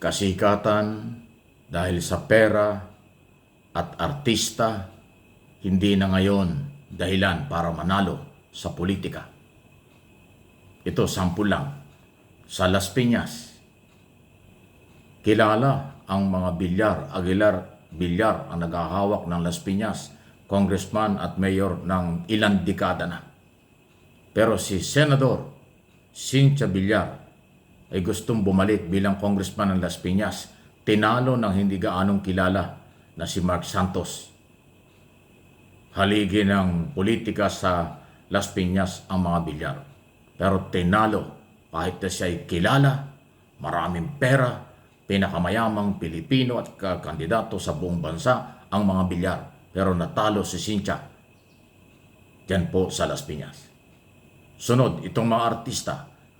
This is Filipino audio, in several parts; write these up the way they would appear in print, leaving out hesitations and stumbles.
kasikatan, dahil sa pera at artista, hindi na ngayon dahilan para manalo sa politika. Ito, sampul lang. Sa Las Piñas, kilala ang mga Aguilar ang naghahawak ng Las Piñas, congressman at mayor ng ilang dekada na. Pero si Senador Cynthia Villar ay gustong bumalik bilang congressman ng Las Piñas. Tinalo ng hindi gaanong kilala na si Mark Santos. Haligi ng politika sa Las Piñas ang mga Villar. Pero tinalo kahit na siya ay kilala, maraming pera, pinakamayamang Pilipino at kandidato sa buong bansa ang mga Villar. Pero natalo si Cynthia diyan po sa Las Piñas. Sunod, itong mga artista,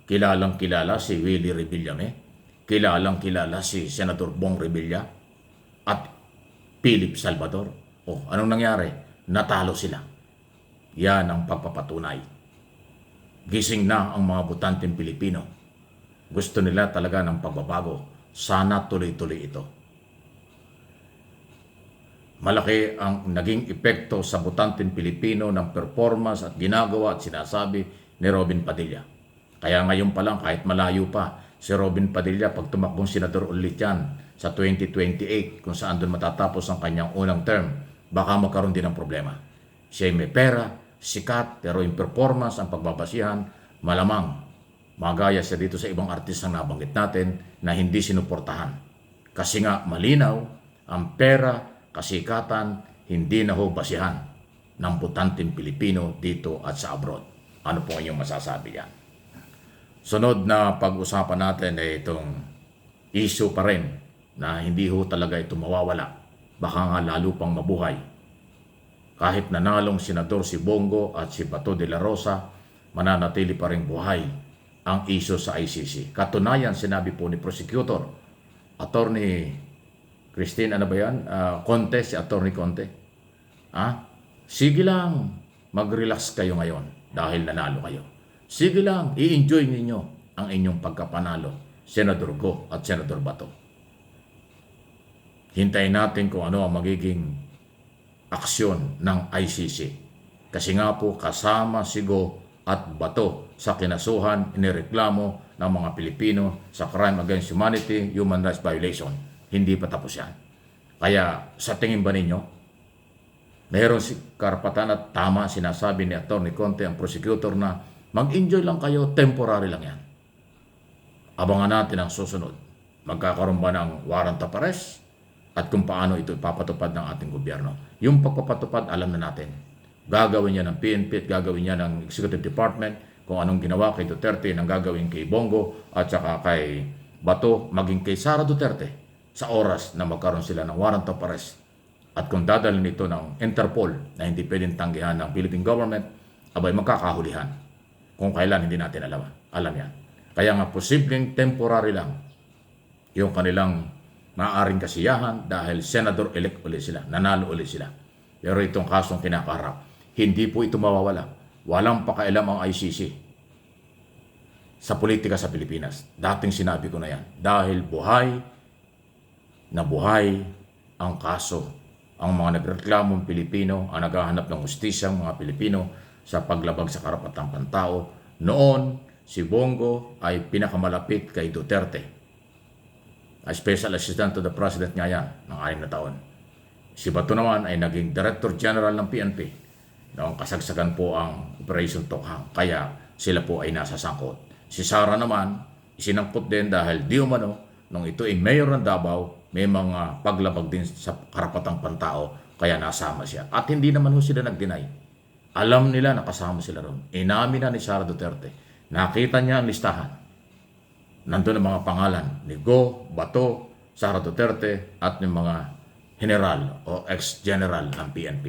kilalang kilala si Willie Revillame, kilalang kilala si Senator Bong Revilla at Philip Salvador. Anong nangyari? Natalo sila. Yan ang pagpapatunay. Gising na ang mga botanteng Pilipino. Gusto nila talaga ng pagbabago. Sana tuloy-tuloy ito. Malaki ang naging epekto sa botanteng Pilipino ng performance at ginagawa at sinasabi ni Robin Padilla. Kaya ngayon pa lang, kahit malayo pa, si Robin Padilla, pag tumakbong senador ulit yan sa 2028, kung saan doon matatapos ang kanyang unang term, baka magkaroon din ng problema. Siya may pera, sikat, pero yung performance, ang pagbabasihan, malamang magaya siya dito sa ibang artistang nabanggit natin na hindi sinuportahan. Kasi nga malinaw, ang pera, kasikatan, hindi na ho basihan ng botanteng Pilipino dito at sa abroad. Ano po inyong masasabi yan? Sunod na pag-usapan natin ay itong issue pa rin na hindi ho talaga ito mawawala. Baka nga lalo pang mabuhay. Kahit nanalong senador si Bongo at si Bato de la Rosa, mananatili pa rin buhay ang issue sa ICC. Katunayan, sinabi po ni prosecutor, Attorney Christine, Conte, si Attorney Conte. Sige lang, mag-relax kayo ngayon dahil nanalo kayo. Sige lang, i-enjoy ninyo ang inyong pagkapanalo, Senador Go at Senador Bato. Hintayin natin kung ano ang magiging aksyon ng ICC. Kasi nga po kasama si Go at Bato sa kinasuhan, inireklamo ng mga Pilipino sa crime against humanity, human rights violation. Hindi pa tapos yan. Kaya sa tingin ba ninyo, mayroon si karapatan at tama sinasabi ni Attorney Conte, ang prosecutor, na mag-enjoy lang kayo, temporary lang yan. Abangan natin ang susunod. Magkakaroon ba ng warrant of arrest? At kung paano ito ipapatupad ng ating gobyerno. Yung pagpapatupad, alam na natin. Gagawin niya ng PNP at gagawin niya ng Executive Department. Kung anong ginawa kay Duterte, nang gagawin kay Bongo at saka kay Bato, maging kay Sara Duterte sa oras na magkaroon sila ng warrant of arrest. At kung dadalhin ito ng Interpol na hindi pwedeng tanggihan ng Philippine government, abay magkakahulihan. Kung kailan, hindi natin alam. Alam yan. Kaya nga posibleng temporary lang yung kanilang maaaring kasiyahan dahil senador-elect ulit sila, nanalo ulit sila. Pero itong kasong kinakaharap, hindi po ito mawawala. Walang pakailam ang ICC sa politika sa Pilipinas. Dating sinabi ko na yan. Dahil buhay na buhay ang kaso. Ang mga nagreklamong Pilipino, ang naghahanap ng hustisyang mga Pilipino sa paglabag sa karapatang pantao. Noon, si Bongo ay pinakamalapit kay Duterte. Special Assistant to the President nga yan, ng 6 na taon. Si Bato naman ay naging Director General ng PNP. Noong kasagsagan po ang Operation Tokhang, kaya sila po ay nasa sangkot. Si Sara naman, isinangkot din dahil di umano, nung ito ay mayor ng Davao, may mga paglabag din sa karapatang pantao, kaya nasama siya. At hindi naman ho sila nag-deny. Alam nila na kasama sila ron. Inamin na ni Sara Duterte. Nakita niya ang listahan. Nandun ang mga pangalan ni Go, Bato, Sara Duterte at ng mga general o ex-general ng PNP.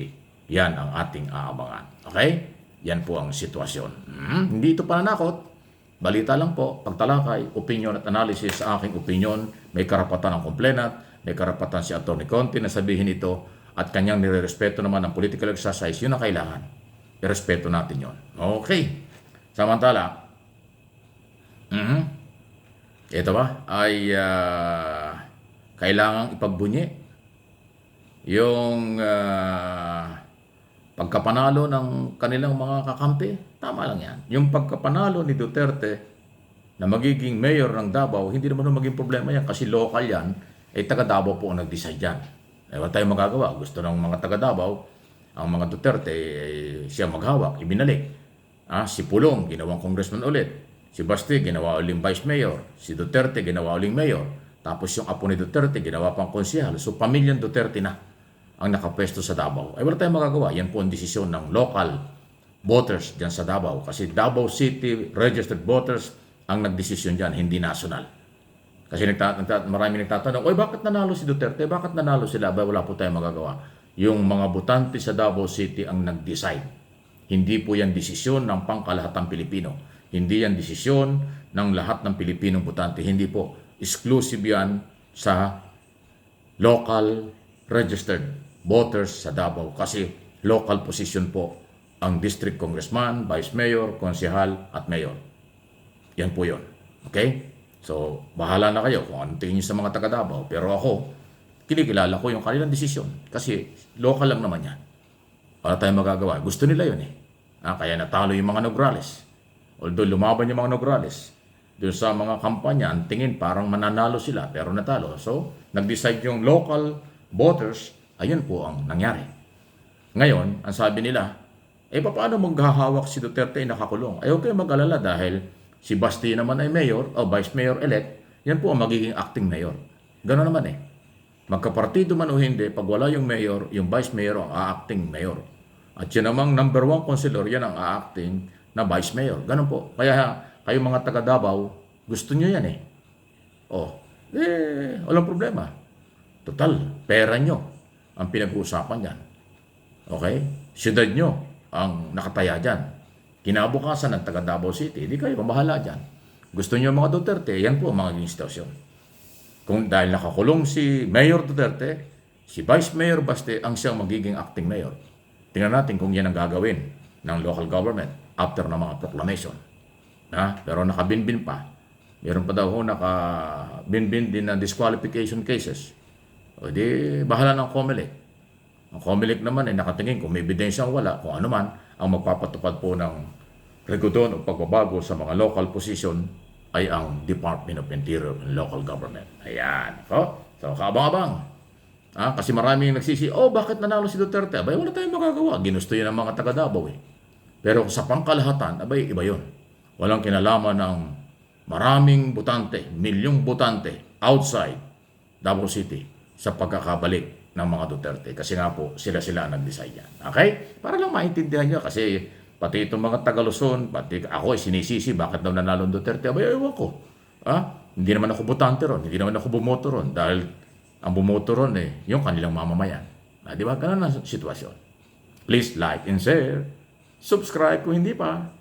Yan ang ating aabangan. Okay? Yan po ang sitwasyon. Hindi ito pananakot. Balita lang po, pagtalakay, opinion at analysis sa aking opinion. May karapatan ang complainant, may karapatan si Attorney Conte na sabihin ito at kanyang nirerespeto naman ang political exercise. Yun ang kailangan. Irespeto natin yon. Okay. Samantala, ito ba ay kailangang ipagbunyi yung pagkapanalo ng kanilang mga kakampi. Tama lang yan. Yung pagkapanalo ni Duterte na magiging mayor ng Davao, hindi naman maging problema yan kasi local yan, taga Davao po ang nag-decide yan. Wala tayong magagawa. Gusto ng mga taga Davao, ang mga Duterte, siya maghawak, ibinalik. Si Pulong, ginawang congressman ulit. Si Basti, ginawa uling vice mayor. Si Duterte, ginawa uling mayor. Tapos yung apo ni Duterte, ginawa pang konsehal. So, pamilyang Duterte na ang nakapwesto sa Davao. Wala tayong magagawa. Yan po ang desisyon ng local voters dyan sa Davao. Kasi Davao City registered voters ang nagdesisyon dyan, hindi national. Kasi marami nagtatanong, bakit nanalo si Duterte? Bakit nanalo sila? Wala po tayong magagawa. Yung mga botante sa Davao City ang nag-decide. Hindi po yan desisyon ng pangkalahatang Pilipino. Hindi yan desisyon ng lahat ng Pilipinong botante. Hindi po. Exclusive yan sa local registered voters sa Davao. Kasi local position po ang district congressman, vice mayor, konsehal at mayor. Yan po yun. Okay? So, bahala na kayo kung anong tingin nyo sa mga taga Davao. Pero ako, kinikilala ko yung kanilang desisyon. Kasi local lang naman yan. Wala tayong magagawa. Gusto nila yun eh. Kaya natalo yung mga Nograles. Although lumaban yung mga Nograles. Doon sa mga kampanya, ang tingin parang mananalo sila pero natalo. So, nag-decide yung local voters, ayun po ang nangyari. Ngayon, ang sabi nila, paano maghahawak si Duterte ay nakakulong? Okay mag-alala dahil si Basti naman ay mayor o vice mayor elect, yan po ang magiging acting mayor. Gano'n naman eh. Magkapartido man o hindi, pag wala yung mayor, yung vice mayor ang a-acting mayor. At yun namang number 1 councilor, yan ang a-acting na vice mayor. Gano'n po. Kaya kayo mga taga Davao, gusto nyo yan eh. Walang problema. Total, pera nyo ang pinag-uusapan yan. Okay? Siyudad nyo ang nakataya dyan. Kinabukasan ng taga Davao City, hindi kayo mabahala dyan. Gusto nyo mga Duterte, yan po ang magiging sitwasyon. Kung dahil nakakulong si Mayor Duterte, si Vice Mayor Baste ang siyang magiging acting mayor. Tingnan natin kung yan ang gagawin ng local government after ng mga proclamation. Pero nakabinbin pa. Meron pa daw nakabinbin din na disqualification cases. O di, bahala ng COMELEC. Ang COMELEC naman ay nakatingin kung may ebidensya o wala, kung ano man, ang magpapatupad po ng regodon o pagbabago sa mga local position ay ang Department of Interior and Local Government. Ayan. So, kaabang-abang. Kasi maraming nagsisi, bakit nanalo si Duterte? Wala tayong magagawa. Ginusto yun ng mga taga Davao eh. Pero sa pangkalahatan, iba yun. Walang kinalaman ng maraming botante, milyong botante outside Davao City sa pagkakabalik ng mga Duterte. Kasi nga po, sila ang nag-decide yan. Okay? Para lang maintindihan nyo kasi pati itong mga Taga-Luzon, pati ako ay sinisisi, bakit daw nanalo ang Duterte? Ewan ko. Hindi naman ako botante ron, hindi naman ako bumoto ron dahil ang bumoto ron yung kanilang mamamayan. Di ba? Ganun ang sitwasyon. Please like and share. Subscribe kung hindi pa.